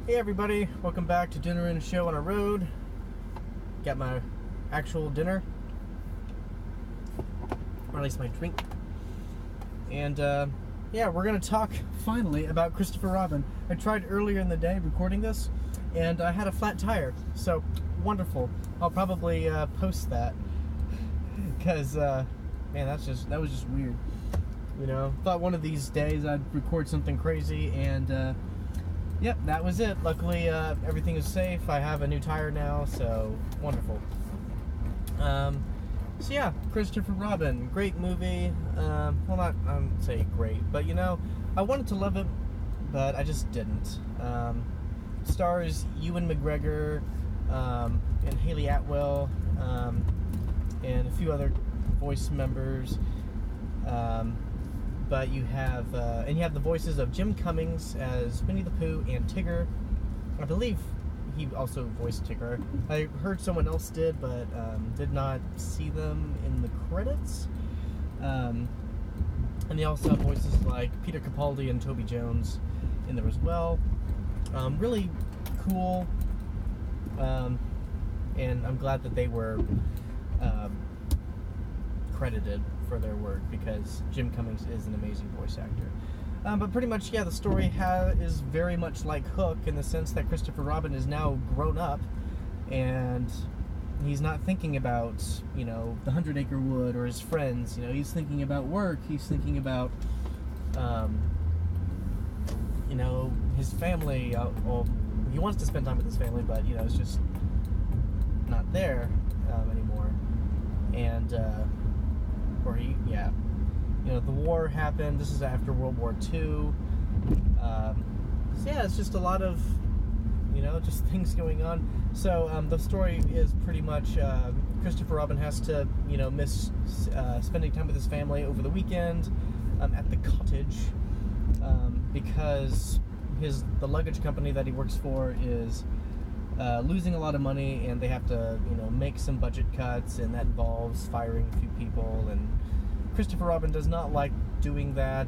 Hey everybody, welcome back to Dinner and a Show on a Road. Got my actual dinner, or at least my drink. And yeah, we're going to talk finally about Christopher Robin. I tried earlier in the day recording this, and I had a flat tire, so wonderful. I'll probably post that, because man, that was just weird. You know, thought one of these days I'd record something crazy, and yep, that was it. Luckily, everything is safe. I have a new tire now, so wonderful. So yeah, Christopher Robin, great movie. Well, not I wouldn't say great, but you know, I wanted to love it, but I just didn't. Stars Ewan McGregor and Haley Atwell, and a few other voice members. But you have the voices of Jim Cummings as Winnie the Pooh and Tigger. I believe he also voiced Tigger. I heard someone else did, but did not see them in the credits. And they also have voices like Peter Capaldi and Toby Jones in there as well. Really cool. And I'm glad that they were credited for their work, because Jim Cummings is an amazing voice actor. But pretty much, yeah, the story is very much like Hook, in the sense that Christopher Robin is now grown up, and he's not thinking about, you know, the 100 Acre Wood or his friends. You know, he's thinking about work. He's thinking about, you know, his family. Well, he wants to spend time with his family, but, you know, it's just not there anymore. And you know, the war happened. This is after World War II. So yeah, it's just a lot of, you know, just things going on. So the story is pretty much Christopher Robin has to, you know, miss spending time with his family over the weekend at the cottage, because the luggage company that he works for is losing a lot of money, and they have to, you know, make some budget cuts, and that involves firing a few people, and Christopher Robin does not like doing that,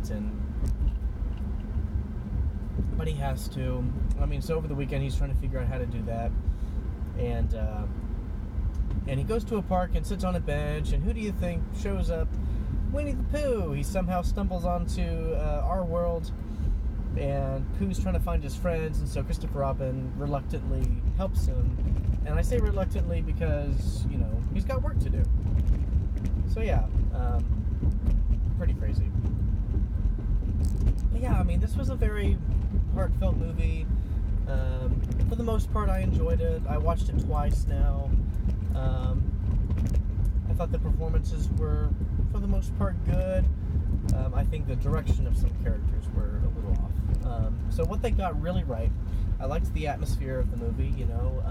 but he has to. I mean, so over the weekend he's trying to figure out how to do that, and he goes to a park and sits on a bench, and who do you think shows up? Winnie the Pooh. He somehow stumbles onto our world, and Pooh's trying to find his friends, and so Christopher Robin reluctantly helps him. And I say reluctantly because, you know, he's got work to do. So yeah, pretty crazy. But yeah, I mean, this was a very heartfelt movie. For the most part, I enjoyed it. I watched it twice now. I thought the performances were, for the most part, good. I think the direction of some characters were a little off. So what they got really right, I liked the atmosphere of the movie. You know,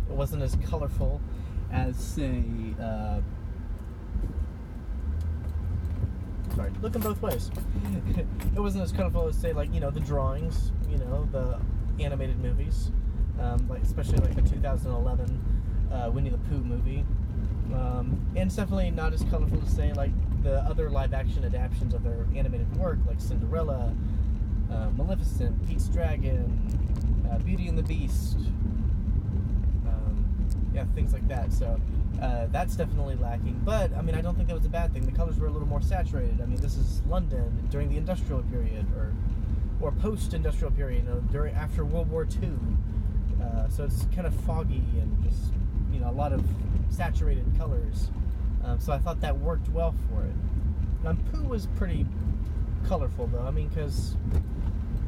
it wasn't as colorful as, say, sorry, looking both ways. It wasn't as colorful as, say, like, you know, the drawings, you know, the animated movies, like especially like the 2011 Winnie the Pooh movie. And it's definitely not as colorful as, say, like the other live-action adaptations of their animated work, like Cinderella, Maleficent, Pete's Dragon, Beauty and the Beast, yeah, things like that. So that's definitely lacking. But I mean, I don't think that was a bad thing. The colors were a little more saturated. I mean, this is London during the industrial period, or post-industrial period, you know, after World War II. So it's kind of foggy and just, you know, a lot of saturated colors. So I thought that worked well for it. Pooh was pretty colorful, though. I mean, because,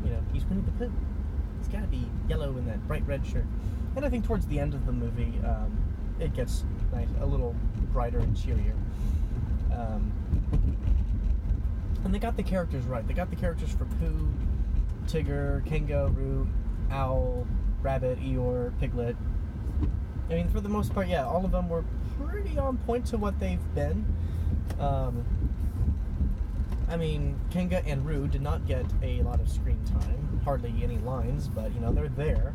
you know, he's Winnie the Pooh. He's got to be yellow in that bright red shirt. And I think towards the end of the movie, it gets nice, a little brighter and cheerier. And they got the characters right. They got the characters for Pooh, Tigger, Kangaroo, Owl, Rabbit, Eeyore, Piglet. I mean, for the most part, yeah, all of them were pretty on point to what they've been. I mean, Kanga and Roo did not get a lot of screen time, hardly any lines, but, you know, they're there.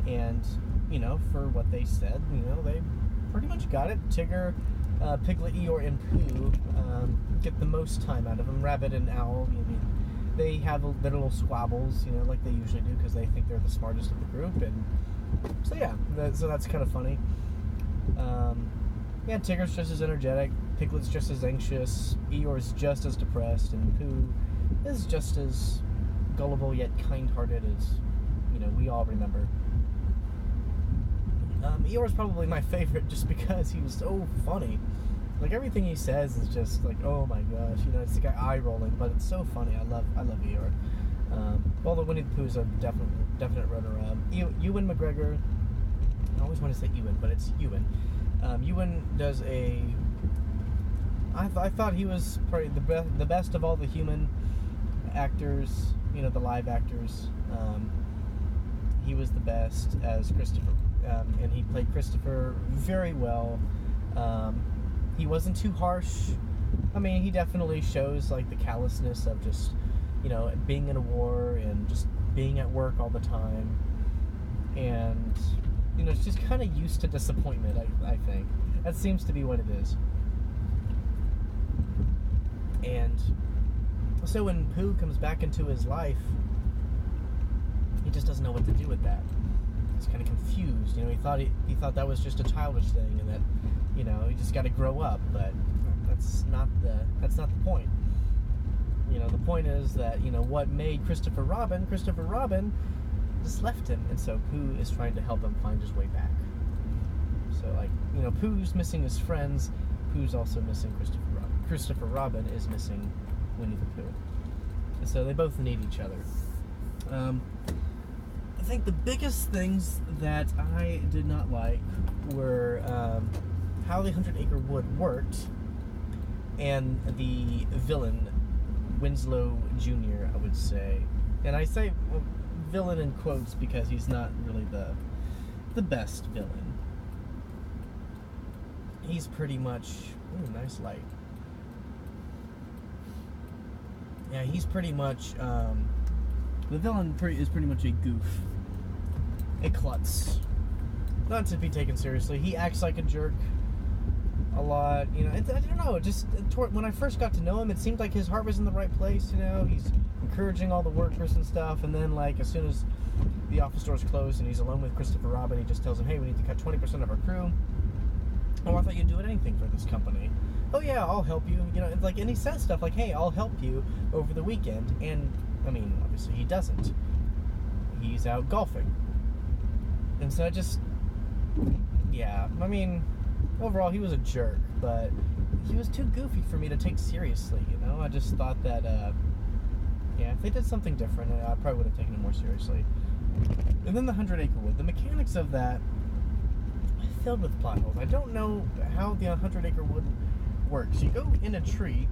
And, you know, for what they said, you know, they pretty much got it. Tigger, Piglet, Eeyore, and Pooh get the most time out of them. Rabbit and Owl, I mean, they have their little squabbles, like they usually do, because they think they're the smartest of the group, and so yeah, so that's kind of funny. Yeah, Tigger's just as energetic, Piglet's just as anxious, Eeyore's just as depressed, and Pooh is just as gullible yet kind-hearted as, we all remember. Eeyore's probably my favorite just because he was so funny. Like, everything he says is just like, oh my gosh, it's the guy eye-rolling, but it's so funny. I love Eeyore. Although Winnie the Pooh's a definite runner-up. Ewan McGregor, I always want to say Ewan, but it's Ewan. Ewan does I thought he was probably the best of all the human actors, the live actors. He was the best as Christopher, and he played Christopher very well. He wasn't too harsh. I mean, he definitely shows like the callousness of just, being in a war and just being at work all the time, and it's just kind of used to disappointment. I think that seems to be what it is. And so when Pooh comes back into his life, he just doesn't know what to do with that. He's kind of confused. He thought that was just a childish thing, and that he just got to grow up. But that's not the point. The point is that what made Christopher Robin just left him, and so Pooh is trying to help him find his way back. So Pooh's missing his friends. Pooh's also missing Christopher Robin. Christopher Robin is missing Winnie the Pooh. And so they both need each other. I think the biggest things that I did not like were how the 100 Acre Wood worked, and the villain, Winslow Jr., I would say. And I say villain in quotes because he's not really the best villain. He's pretty much... Ooh, nice light. Yeah, he's pretty much... the villain is pretty much a goof. A klutz. Not to be taken seriously. He acts like a jerk a lot. I don't know. Just when I first got to know him, it seemed like his heart was in the right place. He's encouraging all the workers and stuff. And then, as soon as the office doors closed and he's alone with Christopher Robin, he just tells him, "Hey, we need to cut 20% of our crew." "Oh, I thought you'd do anything for this company." "Oh yeah, I'll help you." And he says stuff like, "Hey, I'll help you over the weekend." And I mean, obviously he doesn't. He's out golfing. And so I mean, overall he was a jerk, but he was too goofy for me to take seriously, I just thought that, if they did something different, I probably would have taken it more seriously. And then the 100 Acre Wood, the mechanics of that filled with plot holes. I don't know how the 100 Acre Wood works. You go in a tree,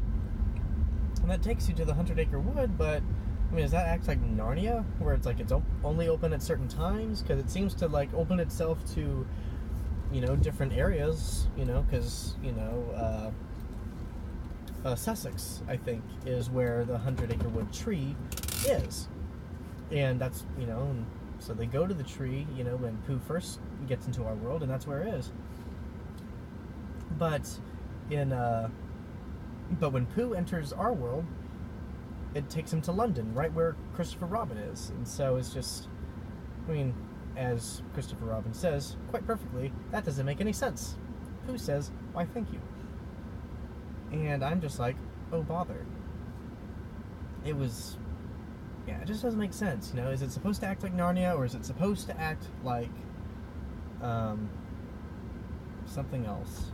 and that takes you to the 100 Acre Wood, but I mean, does that act like Narnia, where it's it's only open at certain times? Because it seems to open itself to, different areas, because Sussex, I think, is where the 100 Acre Wood tree is, and that's so they go to the tree, when Pooh first gets into our world, and that's where it is. But when Pooh enters our world, it takes him to London, right where Christopher Robin is. And so it's just, I mean, as Christopher Robin says, quite perfectly, that doesn't make any sense. Pooh says, "Why, thank you." And I'm just like, oh, bother. It just doesn't make sense, Is it supposed to act like Narnia, or is it supposed to act like, something else?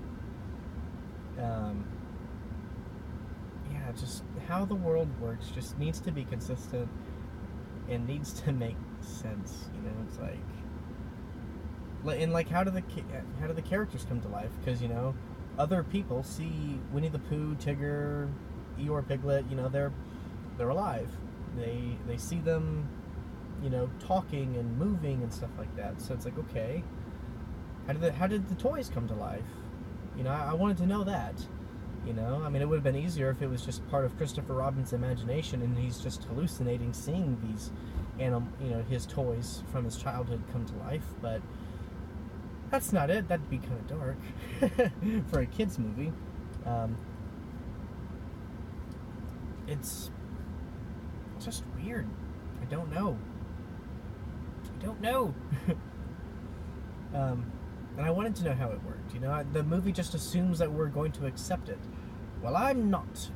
Just how the world works just needs to be consistent and needs to make sense. It's how do the characters come to life? Because other people see Winnie the Pooh, Tigger, Eeyore, Piglet. They're alive. They see them, talking and moving and stuff like that. So it's okay, how did the toys come to life? I wanted to know that. I mean, it would have been easier if it was just part of Christopher Robin's imagination and he's just hallucinating seeing these his toys from his childhood come to life, but that's not it. That'd be kind of dark for a kid's movie. just weird. I don't know. And I wanted to know how it worked. You know, the movie just assumes that we're going to accept it. Well, I'm not.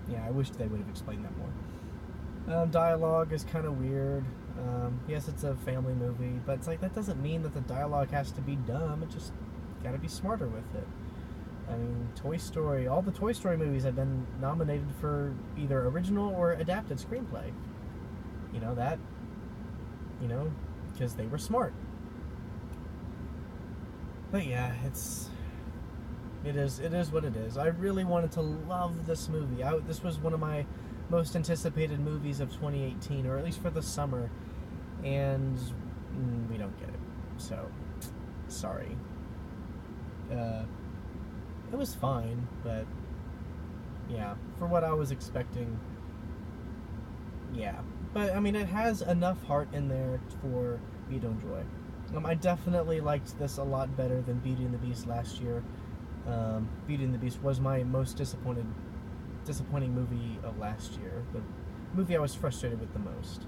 Yeah, I wish they would have explained that more. Dialogue is kind of weird. Yes, it's a family movie, but it's like that doesn't mean that the dialogue has to be dumb. It just got to be smarter with it. I mean, Toy Story, all the Toy Story movies have been nominated for either original or adapted screenplay. You know, that, because they were smart. But yeah, it is what it is. I really wanted to love this movie. This was one of my most anticipated movies of 2018, or at least for the summer, and we don't get it. So, sorry. It was fine, but yeah, for what I was expecting, yeah. But, I mean, it has enough heart in there for me to enjoy. I definitely liked this a lot better than Beauty and the Beast last year. Beauty and the Beast was my most disappointing movie of last year. The movie I was frustrated with the most.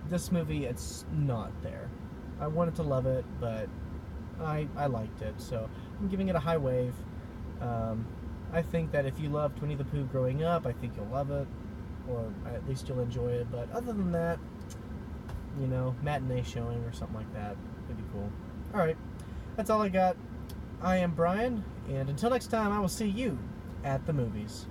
This movie, it's not there. I wanted to love it, but I liked it, so I'm giving it a high wave. I think that if you loved Winnie the Pooh growing up, I think you'll love it, or at least you'll enjoy it. But other than that, matinee showing or something like that would be cool. Alright, that's all I got. I am Brian, and until next time, I will see you at the movies.